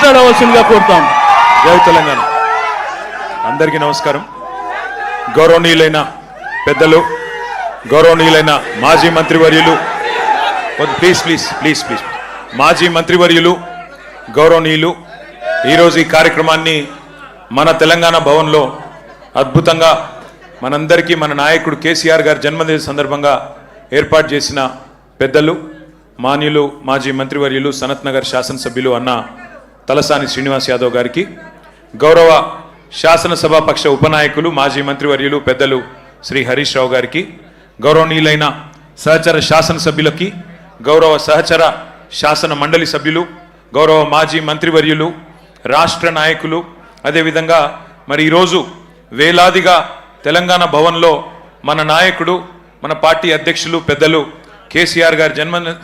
మాట్లాడవలసిందిగా కోరుతాం. జై తెలంగాణ. అందరికీ నమస్కారం. గౌరవనీయులైన పెద్దలు, గౌరవనీయులైన మాజీ మంత్రివర్యులు, ప్లీజ్ ప్లీజ్ ప్లీజ్ ప్లీజ్ మాజీ మంత్రివర్యులు, గౌరవనీయులు, ఈరోజు ఈ కార్యక్రమాన్ని మన తెలంగాణ భవన్లో అద్భుతంగా మనందరికీ మన నాయకుడు కేసీఆర్ గారి జన్మదిన సందర్భంగా ఏర్పాటు చేసిన పెద్దలు, మాన్యులు, మాజీ మంత్రివర్యులు, సనత్ నగర్ శాసనసభ్యులు అన్న తలసాని శ్రీనివాస్ యాదవ్ గారికి, గౌరవ శాసనసభాపక్ష ఉపనాయకులు, మాజీ మంత్రివర్యులు, పెద్దలు శ్రీ హరీష్ రావు గారికి, గౌరవనీయులైన సహచర శాసనసభ్యులకి, గౌరవ సహచర శాసన మండలి సభ్యులు, గౌరవ మాజీ మంత్రివర్యులు, రాష్ట్ర నాయకులు, అదేవిధంగా మరి ఈరోజు వేలాదిగా తెలంగాణ భవన్లో మన నాయకుడు, మన పార్టీ అధ్యక్షులు, పెద్దలు కేసీఆర్ గారి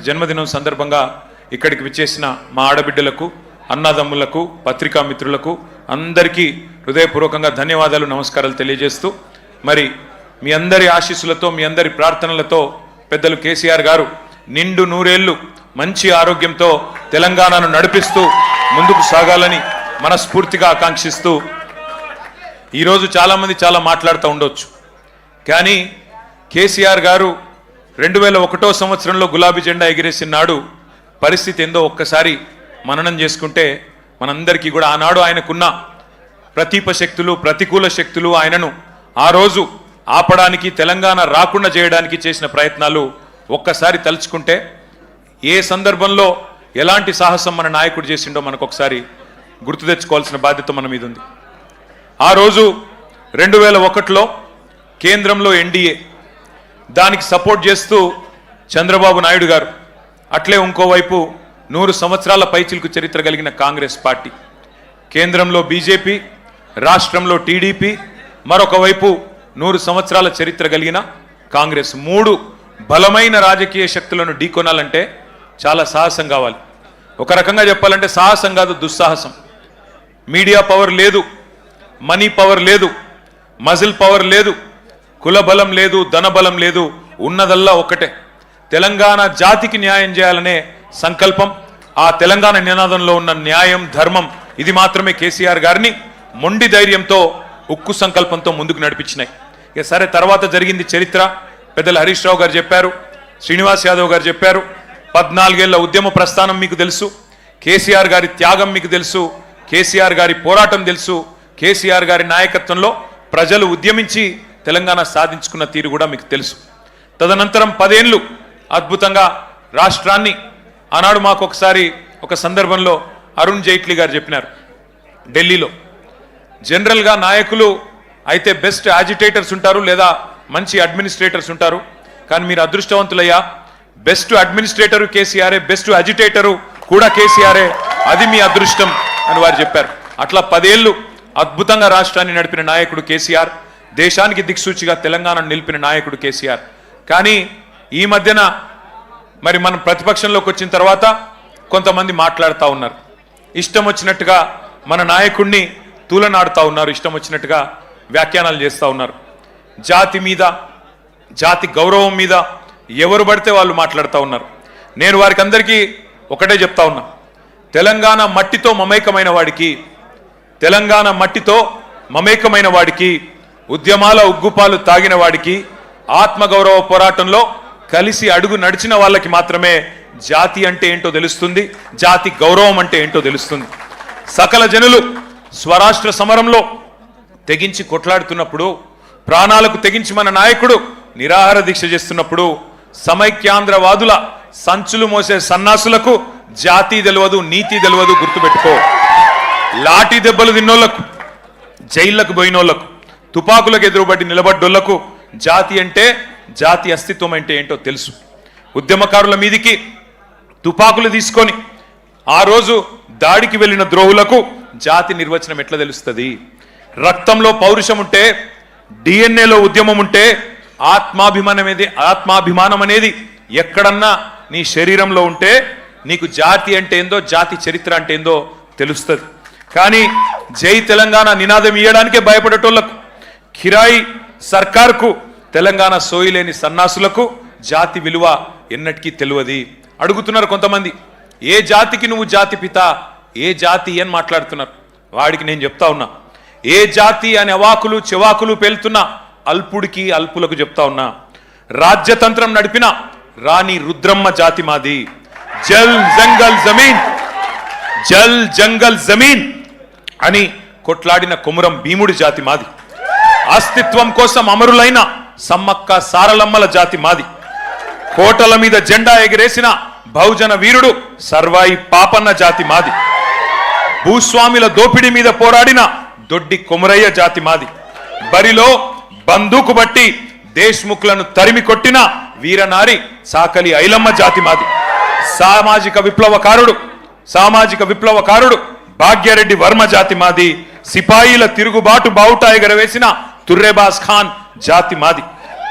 జన్మదినం సందర్భంగా ఇక్కడికి విచ్చేసిన మా ఆడబిడ్డలకు, అన్నదమ్ములకు, పత్రికా మిత్రులకు అందరికీ హృదయపూర్వకంగా ధన్యవాదాలు, నమస్కారాలు తెలియజేస్తూ, మరి మీ అందరి ఆశీస్సులతో, మీ అందరి ప్రార్థనలతో పెద్దలు కేసీఆర్ గారు నిండు నూరేళ్లు మంచి ఆరోగ్యంతో తెలంగాణను నడిపిస్తూ ముందుకు సాగాలని మనస్ఫూర్తిగా ఆకాంక్షిస్తూ, ఈరోజు చాలామంది చాలా మాట్లాడుతూ ఉండొచ్చు, కానీ కేసీఆర్ గారు 2001 సంవత్సరంలో గులాబీ జెండా ఎగిరేసిన నాడు పరిస్థితి ఏందో ఒక్కసారి మననం చేసుకుంటే మనందరికీ కూడా ఆనాడు ఆయనకున్న ప్రతిపశక్తులు, ప్రతికూల శక్తులు ఆయనను ఆ రోజు ఆపడానికి, తెలంగాణ రాకుండా చేయడానికి చేసిన ప్రయత్నాలు ఒక్కసారి తలుచుకుంటే ఏ సందర్భంలో ఎలాంటి సాహసం మన నాయకుడు చేసిండో మనకు ఒకసారి గుర్తు తెచ్చుకోవాల్సిన బాధ్యత మన మీద ఉంది. ఆ రోజు 2001లో కేంద్రంలో ఎన్డీఏ, దానికి సపోర్ట్ చేస్తూ చంద్రబాబు నాయుడు గారు, అట్లే ఇంకోవైపు 100 సంవత్సరాల పైచిలుకు చరిత్ర కలిగిన కాంగ్రెస్ పార్టీ, కేంద్రంలో బీజేపీ, రాష్ట్రంలో టీడీపీ, మరొక వైపు 100 సంవత్సరాల చరిత్ర కలిగిన కాంగ్రెస్, 3 బలమైన రాజకీయ శక్తులను ఢీకొనాలంటే చాలా సాహసం కావాలి. ఒక రకంగా చెప్పాలంటే సాహసం కాదు, దుస్సాహసం. మీడియా పవర్ లేదు, మనీ పవర్ లేదు, మజిల్ పవర్ లేదు, కుల బలం లేదు, ధన బలం లేదు, ఉన్నదల్లా ఒక్కటే తెలంగాణ జాతికి న్యాయం చేయాలనే సంకల్పం. ఆ తెలంగాణ నినాదంలో ఉన్న న్యాయం, ధర్మం, ఇది మాత్రమే కేసీఆర్ గారిని మొండి ధైర్యంతో, ఉక్కు సంకల్పంతో ముందుకు నడిపించినాయి. ఇక సరే, తర్వాత జరిగింది చరిత్ర. పెద్దలు హరీష్ రావు గారు చెప్పారు, శ్రీనివాస్ యాదవ్ గారు చెప్పారు. 14 ఏళ్ల ఉద్యమ ప్రస్థానం మీకు తెలుసు, కేసీఆర్ గారి త్యాగం మీకు తెలుసు, కేసీఆర్ గారి పోరాటం తెలుసు, కేసీఆర్ గారి నాయకత్వంలో ప్రజలు ఉద్యమించి తెలంగాణ సాధించుకున్న తీరు కూడా మీకు తెలుసు. తదనంతరం 10 ఏళ్ళు అద్భుతంగా రాష్ట్రాన్ని, ఆనాడు మాకు ఒకసారి ఒక సందర్భంలో అరుణ్ జైట్లీ గారు చెప్పినారు, ఢిల్లీలో జనరల్గా నాయకులు అయితే బెస్ట్ యాజిటేటర్స్ ఉంటారు, లేదా మంచి అడ్మినిస్ట్రేటర్స్ ఉంటారు, కానీ మీరు అదృష్టవంతులయ్యా, బెస్ట్ అడ్మినిస్ట్రేటరు కేసీఆరే, బెస్ట్ అజిటేటరు కూడా కేసీఆరే, అది మీ అదృష్టం అని వారు చెప్పారు. అట్లా 10 ఏళ్ళు అద్భుతంగా రాష్ట్రాన్ని నడిపిన నాయకుడు కేసీఆర్, దేశానికి దిక్సూచిగా తెలంగాణను నిలిపిన నాయకుడు కేసీఆర్. కానీ ఈ మధ్యన మరి మనం ప్రతిపక్షంలోకి వచ్చిన తర్వాత కొంతమంది మాట్లాడుతూ ఉన్నారు, ఇష్టం వచ్చినట్టుగా మన నాయకుడిని తూలనాడుతూ ఉన్నారు, ఇష్టం వచ్చినట్టుగా వ్యాఖ్యానాలు చేస్తూ ఉన్నారు. జాతి మీద, జాతి గౌరవం మీద ఎవరు పడితే వాళ్ళు మాట్లాడుతూ ఉన్నారు. నేను వారికి అందరికీ ఒకటే చెప్తా ఉన్నా, తెలంగాణ మట్టితో మమేకమైన వాడికి, తెలంగాణ మట్టితో మమేకమైన వాడికి, ఉద్యమాల ఉగ్గుపాలు తాగిన వాడికి, ఆత్మగౌరవ పోరాటంలో కలిసి అడుగు నడిచిన వాళ్ళకి మాత్రమే జాతి అంటే ఏంటో తెలుస్తుంది, జాతి గౌరవం అంటే ఏంటో తెలుస్తుంది. సకల జనులు స్వరాష్ట్ర సమరంలో తెగించి కొట్లాడుతున్నప్పుడు, ప్రాణాలకు తెగించి మన నాయకుడు నిరాహార దీక్ష చేస్తున్నప్పుడు, సమైక్యాంధ్రవాదుల సంచులు మోసే సన్నాసులకు జాతి తెలియదు, నీతి తెలియదు, గుర్తుపెట్టుకో. లాఠీ దెబ్బలు తిన్నోళ్లకు, జైళ్లకు పోయినోళ్లకు, తుపాకులకు ఎదురుబడి నిలబడ్డోళ్లకు జాతి అంటే, జాతి అస్తిత్వం అంటే ఏంటో తెలుసు. ఉద్యమకారుల మీదికి తుపాకులు తీసుకొని ఆ రోజు దాడికి వెళ్ళిన ద్రోహులకు జాతి నిర్వచనం ఎట్లా తెలుస్తుంది? రక్తంలో పౌరుషం ఉంటే, డిఎన్ఏలో ఉద్యమం ఉంటే, ఆత్మాభిమానం అనేది ఎక్కడన్నా నీ శరీరంలో ఉంటే నీకు జాతి అంటే ఏందో, జాతి చరిత్ర అంటే ఏందో తెలుస్తుంది. కానీ జై తెలంగాణ నినాదం ఇయ్యడానికే భయపడేటోళ్లకు, కిరాయి సర్కార్కు, తెలంగాణ సోయిలేని సన్నాసులకు జాతి విలువ ఎన్నటికీ తెలియదు. అడుగుతున్నారు కొంతమంది, ఏ జాతికి నువ్వు జాతి పిత, ఏ జాతి అని మాట్లాడుతున్నారు. వాడికి నేను చెప్తా ఉన్నా, ఏ జాతి అని అవాకులు చెవాకులు పేలుతున్న అల్పుడికి అల్పులకు చెప్తా ఉన్నా, రాజ్యతంత్రం నడిపిన రాణి రుద్రమ్మ జాతి మాది. జల్ జంగల్ జమీన్, జల్ జంగల్ జమీన్ అని కొట్లాడిన కొమురం భీముడి జాతి మాది. అస్తిత్వం కోసం అమరులైన సమ్మక్క సారలమ్మల జాతి మాది. కోటల మీద జెండా ఎగిరేసిన బహుజన వీరుడు సర్వాయి పాపన్న జాతి మాది. భూస్వాముల దోపిడీ మీద పోరాడిన దొడ్డి కొమురయ్య జాతి మాది. బరిలో బందూకు బట్టి దేశ్ముఖులను తరిమి కొట్టిన వీరనారి సాకలి ఐలమ్మ జాతి మాది. సామాజిక విప్లవకారుడు భాగ్యరెడ్డి వర్మ జాతి మాది. సిపాయిల తిరుగుబాటు బావుటా ఎగరవేసిన తుర్రెబాస్ ఖాన్ జాతి మాది.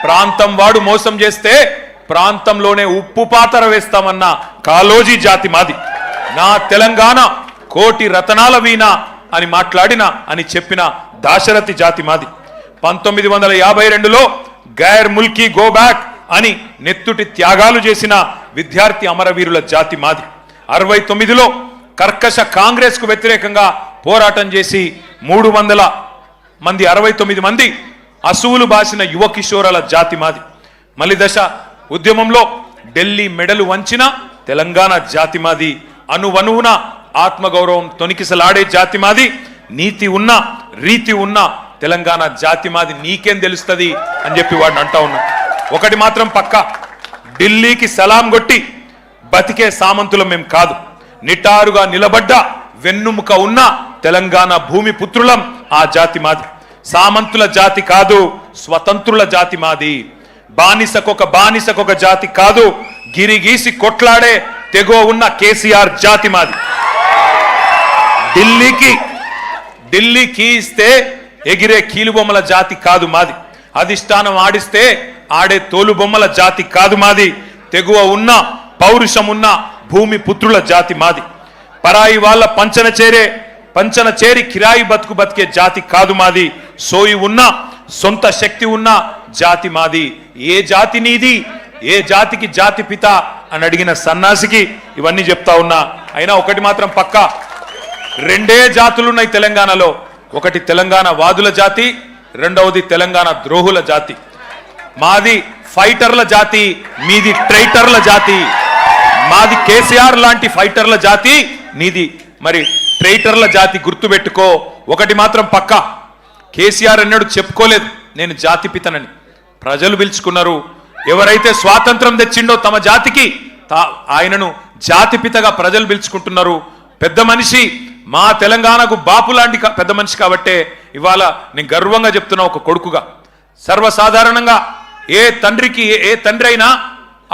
ప్రాంతం వాడు మోసం చేస్తే ప్రాంతంలోనే ఉప్పు పాతర వేస్తామన్న కాలోజీ జాతి మాది. నా తెలంగాణ కోటి రతనాల వీణ అని అని చెప్పిన దాశరథి జాతి మాది. 1952లో గైర్ ముల్కీ గో బ్యాక్ అని నెత్తుటి త్యాగాలు చేసిన విద్యార్థి అమరవీరుల జాతి మాది. 69లో కర్కశ కాంగ్రెస్ కు వ్యతిరేకంగా పోరాటం చేసి 300 మంది 69 మంది అసువులు బాసిన యువ కిషోరాల జాతి మాది. మలిదశ ఉద్యమంలో ఢిల్లీ మెడలు వంచిన తెలంగాణ జాతి మాది. అనువనువున ఆత్మగౌరవం తొనికిసలాడే జాతి మాది. నీతి ఉన్న రీతి ఉన్న తెలంగాణ జాతి మాది. నీకేం తెలుస్తుంది అని చెప్పి వాడిని అంటా ఉన్నా. ఒకటి మాత్రం పక్క, ఢిల్లీకి సలాం కొట్టి బతికే సామంతులం మేం కాదు. నిటారుగా నిలబడ్డ వెన్నుముక ఉన్న తెలంగాణ భూమి పుత్రులం ఆ జాతి మాది. సామంతుల జాతి కాదు, స్వతంత్రుల జాతి మాది. బానిసకొక జాతి కాదు, గిరిగీసి కొట్లాడే తెగో ఉన్న కేసీఆర్ జాతి మాది. ఢిల్లీకి ఇస్తే ఎగిరే కీలుబొమ్మల జాతి కాదు మాది. అధిష్టానం ఆడిస్తే ఆడే తోలుబొమ్మల జాతి కాదు మాది. తెగువ ఉన్న పౌరుషం ఉన్న భూమి పుత్రుల జాతి మాది. పరాయి వాళ్ళ పంచన చేరి కిరాయి బతికే జాతి కాదు మాది. సోయి ఉన్న సొంత శక్తి ఉన్న జాతి మాది. ఏ జాతి నీది, ఏ జాతికి జాతి పిత అని అడిగిన సన్నాసికి ఇవన్నీ చెప్తా ఉన్నా. అయినా ఒకటి మాత్రం పక్క, రెండే జాతులున్నాయి తెలంగాణలో. ఒకటి తెలంగాణ వాదుల జాతి, రెండవది తెలంగాణ ద్రోహుల జాతి. మాది ఫైటర్ల జాతి, మీది ట్రైటర్ల జాతి. మాది కేసీఆర్ లాంటి ఫైటర్ల జాతి, నీది మరి ట్రైటర్ల జాతి. గుర్తుపెట్టుకో. ఒకటి మాత్రం పక్క, కేసీఆర్ అన్నాడు చెప్పుకోలేదు నేను జాతి పితనని. ప్రజలు పిలుచుకున్నారు. ఎవరైతే స్వాతంత్రం తెచ్చిండో తమ జాతికి ఆయనను జాతిపితగా ప్రజలు పిలుచుకుంటున్నారు. పెద్ద మనిషి, మా తెలంగాణకు బాపు లాంటి పెద్ద మనిషి కాబట్టే ఇవాళ నేను గర్వంగా చెప్తున్నా ఒక కొడుకుగా. సర్వసాధారణంగా ఏ తండ్రి అయినా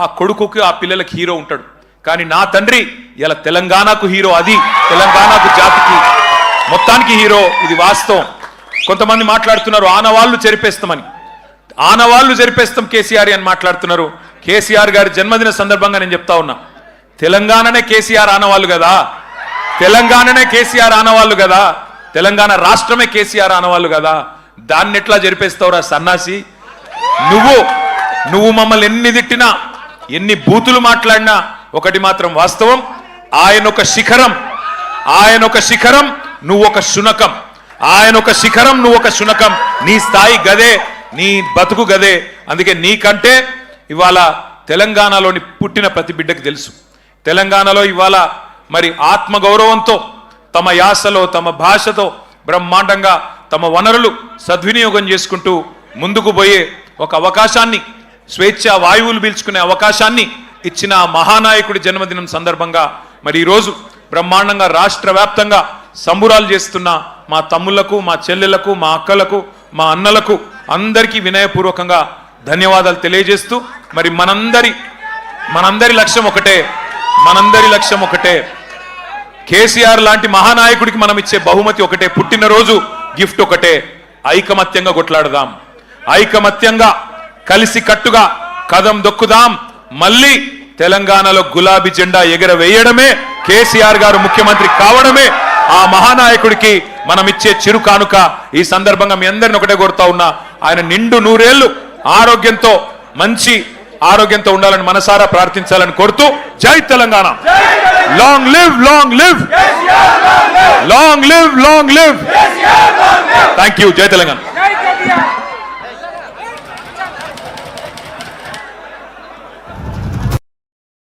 ఆ కొడుకుకి ఆ పిల్లలకి హీరో ఉంటాడు. కానీ నా తండ్రి ఇలా తెలంగాణకు హీరో. అది తెలంగాణకు జాతికి మొత్తానికి హీరో. ఇది వాస్తవం. కొంతమంది మాట్లాడుతున్నారు ఆనవాళ్లు చెరిపేస్తామని. ఆనవాళ్లు జరిపేస్తాం కేసీఆర్ అని మాట్లాడుతున్నారు. కేసీఆర్ గారి జన్మదిన సందర్భంగా నేను చెప్తా ఉన్నా, తెలంగాణనే కేసీఆర్ ఆనవాళ్ళు కదా, తెలంగాణనే కేసీఆర్ ఆనవాళ్ళు కదా, తెలంగాణ రాష్ట్రమే కేసీఆర్ ఆనవాళ్ళు కదా. దాన్ని ఎట్లా జరిపేస్తావురా సన్నాసి? నువ్వు మమ్మల్ని ఎన్ని తిట్టినా, ఎన్ని బూతులు మాట్లాడినా ఒకటి మాత్రం వాస్తవం, ఆయన ఒక శిఖరం, నువ్వు ఒక శునకం. ఆయన ఒక శిఖరం, నువ్వు ఒక శునకం. నీ స్థాయి గదే, నీ బతుకు గదే. అందుకే నీకంటే ఇవాళ తెలంగాణలోని పుట్టిన ప్రతి బిడ్డకు తెలుసు. తెలంగాణలో ఇవాళ మరి ఆత్మగౌరవంతో తమ యాసలో తమ భాషతో బ్రహ్మాండంగా తమ వనరులు సద్వినియోగం చేసుకుంటూ ముందుకు పోయే ఒక అవకాశాన్ని, స్వేచ్ఛా వాయువులు పీల్చుకునే అవకాశాన్ని ఇచ్చిన మహానాయకుడి జన్మదినం సందర్భంగా మరి ఈరోజు బ్రహ్మాండంగా రాష్ట్ర వ్యాప్తంగా సంబురాలు చేస్తున్న మా తమ్ముళ్లకు, మా చెల్లెళ్లకు, మా అక్కలకు, మా అన్నలకు అందరికీ వినయపూర్వకంగా ధన్యవాదాలు తెలియజేస్తూ మరి మనందరి లక్ష్యం ఒకటే, కేసీఆర్ లాంటి మహానాయకుడికి మనం ఇచ్చే బహుమతి ఒకటే, పుట్టినరోజు గిఫ్ట్ ఒకటే. ఐకమత్యంగా కొట్లాడదాం, ఐకమత్యంగా కలిసి కట్టుగా కదం దొక్కుదాం. మళ్ళీ తెలంగాణలో గులాబీ జెండా ఎగరవేయడమే, కేసీఆర్ గారు ముఖ్యమంత్రి కావడమే ఆ మహానాయకుడికి మనం ఇచ్చే చిరు కానుక. ఈ సందర్భంగా మీ అందరిని ఒకటే కోరుతా ఉన్నా, ఆయన నిండు 100 ఏళ్లు ఆరోగ్యంతో మంచి ఆరోగ్యంతో ఉండాలని మనసారా ప్రార్థించాలని కోరుతూ జై Telangana. Long live, long live, long live, long live. Thank you. జై తెలంగాణ.